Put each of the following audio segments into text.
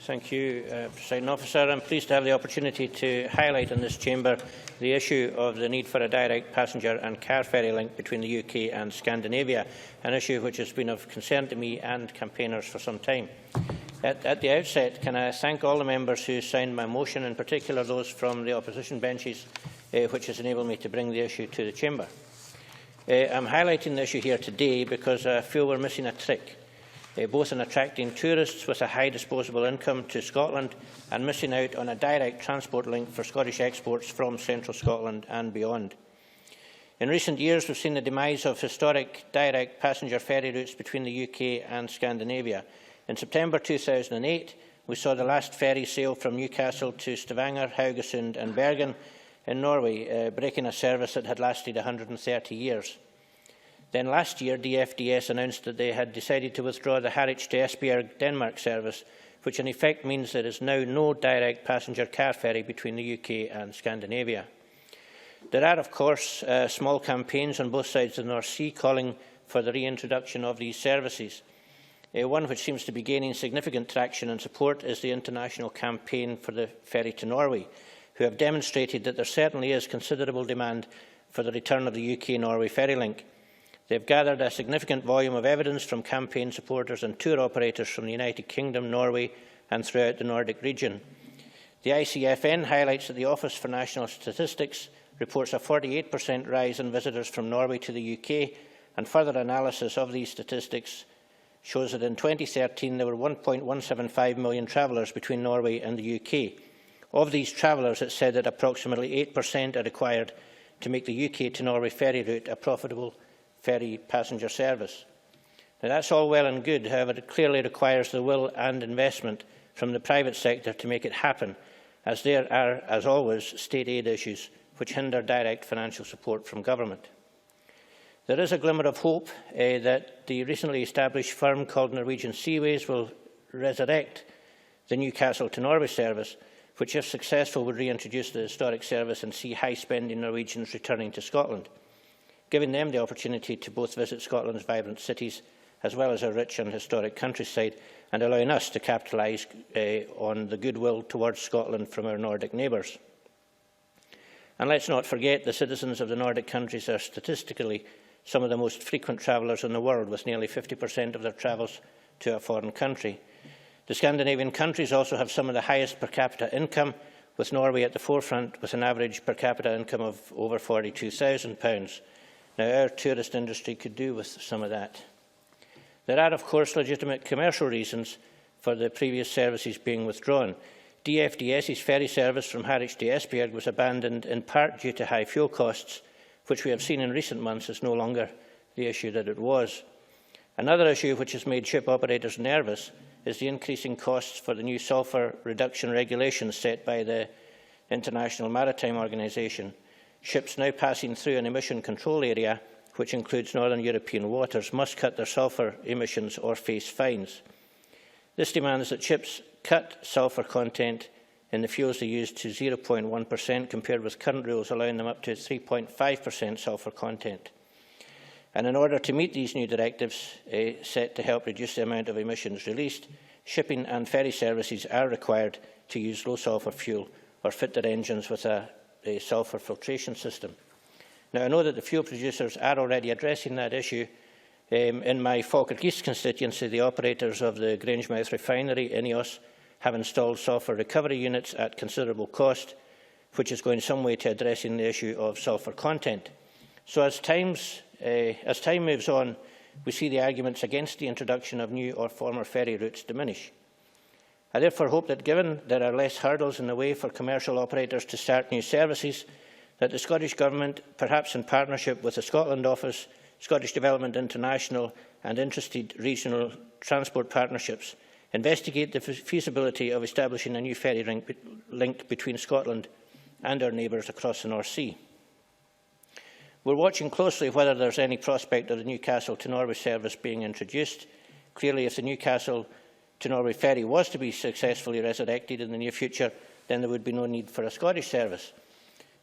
Thank you, Presiding Officer. I am pleased to have the opportunity to highlight in this chamber the issue of the need for a direct passenger and car ferry link between the UK and Scandinavia, an issue which has been of concern to me and campaigners for some time. At the outset, can I thank all the members who signed my motion, in particular those from the opposition benches, which has enabled me to bring the issue to the chamber. I am highlighting the issue here today because I feel we are missing a trick, both in attracting tourists with a high disposable income to Scotland and missing out on a direct transport link for Scottish exports from central Scotland and beyond. In recent years, we have seen the demise of historic direct passenger ferry routes between the UK and Scandinavia. In September 2008, we saw the last ferry sail from Newcastle to Stavanger, Haugesund and Bergen in Norway, breaking a service that had lasted 130 years. Then last year, DFDS announced that they had decided to withdraw the Harwich to Esbjerg, Denmark service, which in effect means there is now no direct passenger car ferry between the UK and Scandinavia. There are, of course, small campaigns on both sides of the North Sea calling for the reintroduction of these services. One which seems to be gaining significant traction and support is the international campaign for the ferry to Norway, who have demonstrated that there certainly is considerable demand for the return of the UK-Norway ferry link. They have gathered a significant volume of evidence from campaign supporters and tour operators from the United Kingdom, Norway and throughout the Nordic region. The ICFN highlights that the Office for National Statistics reports a 48% rise in visitors from Norway to the UK, and further analysis of these statistics shows that in 2013 there were 1.175 million travellers between Norway and the UK. Of these travellers, it said that approximately 8% are required to make the UK to Norway ferry route a profitable ferry passenger service. Now, that's all well and good. However, it clearly requires the will and investment from the private sector to make it happen, as there are, as always, state aid issues which hinder direct financial support from government. There is a glimmer of hope that the recently established firm called Norwegian Seaways will resurrect the Newcastle to Norway service, which, if successful, would reintroduce the historic service and see high-spending Norwegians returning to Scotland, giving them the opportunity to both visit Scotland's vibrant cities as well as our rich and historic countryside, and allowing us to capitalise on the goodwill towards Scotland from our Nordic neighbours. And let's not forget, the citizens of the Nordic countries are statistically some of the most frequent travellers in the world, with nearly 50% of their travels to a foreign country. The Scandinavian countries also have some of the highest per capita income, with Norway at the forefront with an average per capita income of over £42,000. Now, our tourist industry could do with some of that. There are, of course, legitimate commercial reasons for the previous services being withdrawn. DFDS's ferry service from Harwich to Esbjerg was abandoned in part due to high fuel costs, which we have seen in recent months is no longer the issue that it was. Another issue which has made ship operators nervous is the increasing costs for the new sulphur reduction regulations set by the International Maritime Organisation. Ships now passing through an emission control area, which includes Northern European waters, must cut their sulphur emissions or face fines. This demands that ships cut sulphur content in the fuels they use to 0.1%, compared with current rules allowing them up to 3.5% sulphur content. And in order to meet these new directives set to help reduce the amount of emissions released, shipping and ferry services are required to use low sulphur fuel or fit their engines with a sulphur filtration system. Now, I know that the fuel producers are already addressing that issue. In my Falkirk East constituency, the operators of the Grangemouth refinery, INEOS, have installed sulphur recovery units at considerable cost, which is going some way to addressing the issue of sulphur content. So as time moves on, we see the arguments against the introduction of new or former ferry routes diminish. I therefore hope that, given there are less hurdles in the way for commercial operators to start new services, that the Scottish Government, perhaps in partnership with the Scotland Office, Scottish Development International and interested regional transport partnerships, investigate the feasibility of establishing a new ferry link between Scotland and our neighbours across the North Sea. We are watching closely whether there is any prospect of the Newcastle to Norway service being introduced. Clearly, if the Newcastle to Norway ferry was to be successfully resurrected in the near future, then there would be no need for a Scottish service.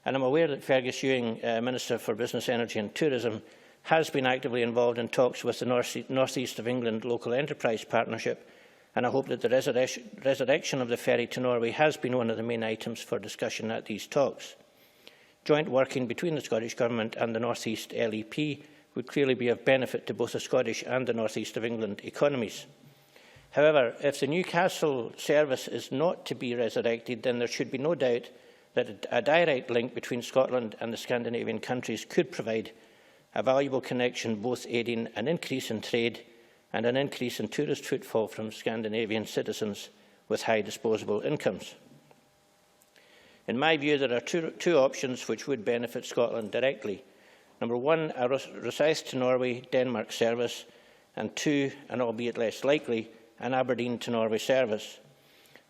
And I am aware that Fergus Ewing, Minister for Business, Energy and Tourism, has been actively involved in talks with the North East of England Local Enterprise Partnership and I hope that the resurrection of the ferry to Norway has been one of the main items for discussion at these talks. Joint working between the Scottish Government and the North East LEP would clearly be of benefit to both the Scottish and the North East of England economies. However, if the Newcastle service is not to be resurrected, then there should be no doubt that a direct link between Scotland and the Scandinavian countries could provide a valuable connection, both aiding an increase in trade and an increase in tourist footfall from Scandinavian citizens with high disposable incomes. In my view, there are two options which would benefit Scotland directly. Number one, a Rosyth to Norway, Denmark service, and two, and albeit less likely, an Aberdeen to Norway service.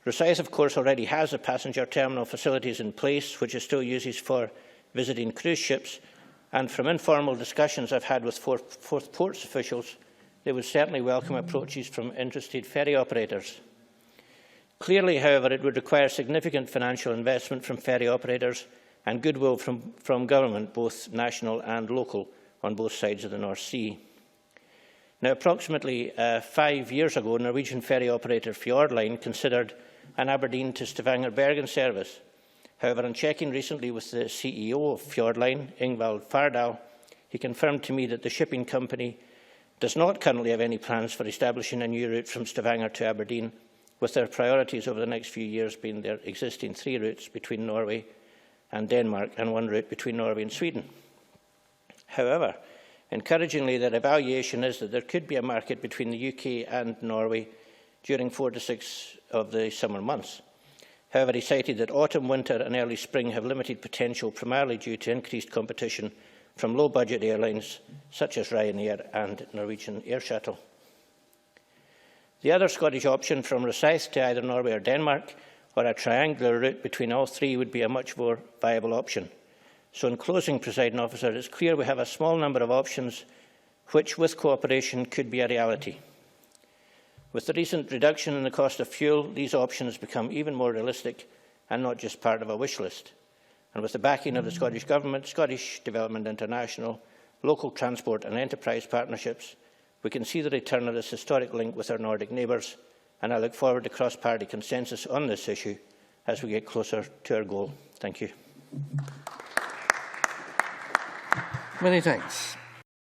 Rosyth, of course, already has a passenger terminal facilities in place, which it still uses for visiting cruise ships, and from informal discussions I've had with Forth Ports officials, they would certainly welcome approaches from interested ferry operators. Clearly, however, it would require significant financial investment from ferry operators and goodwill from government, both national and local, on both sides of the North Sea. Now, approximately 5 years ago, Norwegian ferry operator Fjordline considered an Aberdeen to Stavanger-Bergen service. However, on checking recently with the CEO of Fjordline, Ingvald Fardal, he confirmed to me that the shipping company does not currently have any plans for establishing a new route from Stavanger to Aberdeen, with their priorities over the next few years being their existing 3 routes between Norway and Denmark and 1 route between Norway and Sweden. However, encouragingly, their evaluation is that there could be a market between the UK and Norway during 4 to 6 of the summer months. However, he cited that autumn, winter and early spring have limited potential, primarily due to increased competition from low-budget airlines such as Ryanair and Norwegian Air Shuttle. The other Scottish option from Rosyth to either Norway or Denmark, or a triangular route between all 3, would be a much more viable option. So in closing, Presiding Officer, it is clear we have a small number of options which, with cooperation, could be a reality. With the recent reduction in the cost of fuel, these options become even more realistic and not just part of a wish list. And with the backing of the Scottish Government, Scottish Development International, local transport and enterprise partnerships, we can see the return of this historic link with our Nordic neighbours, and I look forward to cross-party consensus on this issue as we get closer to our goal. Thank you. Many thanks.